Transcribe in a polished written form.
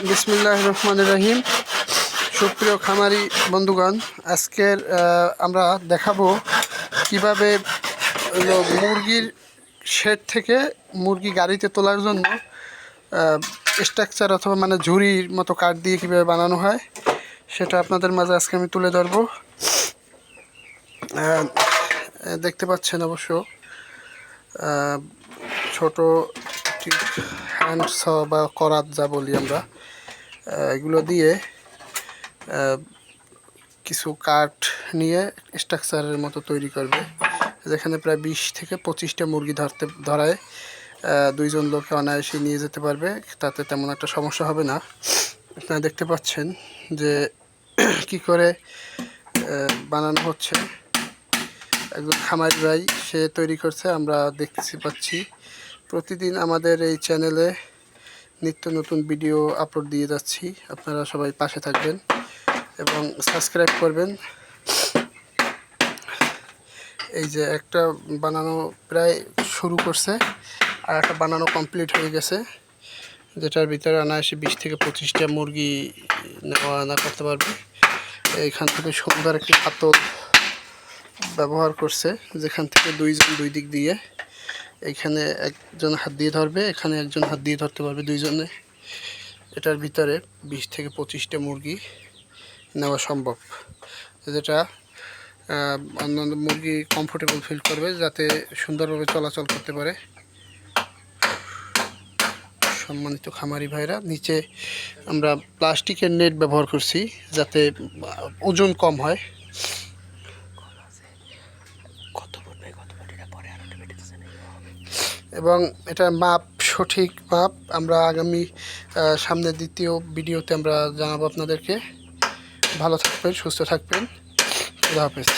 বিসমিল্লাহির রহমানির রহিম। সুপ্রিয় খামারি বন্ধুগণ, আজকের আমরা দেখাবো কিভাবে মুরগির শেড থেকে মুরগি গাড়িতে তোলার জন্য স্ট্রাকচার অথবা মানে ঝুড়ির মতো কাঠ দিয়ে কীভাবে বানানো হয় সেটা আপনাদের মাঝে আজকে আমি তুলে ধরবো। দেখতে পাচ্ছেন অবশ্য ছোট হ্যান্ড স বা করাত যা বলি আমরা, এগুলো দিয়ে কিছু কাঠ নিয়ে স্ট্রাকচারের মতো তৈরি করবে, যেখানে প্রায় 20 থেকে 25টা মুরগি ধরায় দুইজন লোককে অনায়াসে নিয়ে যেতে পারবে। তাতে তেমন একটা সমস্যা হবে না। আপনারা দেখতে পাচ্ছেন যে কি করে বানানো হচ্ছে। একজন খামারি ভাই সে তৈরি করছে, আমরা দেখতে পাচ্ছি। প্রতিদিন আমাদের এই চ্যানেলে নিত্য নতুন ভিডিও আপলোড দিয়ে যাচ্ছি। আপনারা সবাই পাশে থাকবেন এবং সাবস্ক্রাইব করবেন। এই যে একটা বানানো প্রায় শুরু করছে, আর একটা বানানো কমপ্লিট হয়ে গেছে, যেটার ভিতরে অনায়াসে 20 থেকে 25টা মুরগি নেওয়া আনা করতে পারবে। এইখান থেকে সুন্দর একটি হাতল ব্যবহার করছে, যেখান থেকে দুইজন দুই দিক দিয়ে, এখানে একজন হাত দিয়ে ধরবে, এখানে একজন হাত দিয়ে ধরতে পারবে দুইজনে। এটার ভিতরে 20 থেকে 25টা মুরগি নেওয়া সম্ভব, যেটা অন্যান্য মুরগি কমফোর্টেবল ফিল করবে, যাতে সুন্দরভাবে চলাচল করতে পারে। সম্মানিত খামারি ভাইরা, নিচে আমরা প্লাস্টিকের নেট ব্যবহার করছি যাতে ওজন কম হয়। এবং এটার মাপ, সঠিক মাপ আমরা আগামী সামনের দ্বিতীয় ভিডিওতে আমরা জানাবো আপনাদেরকে। ভালো থাকবেন, সুস্থ থাকবেন। খুদা হাফেজ।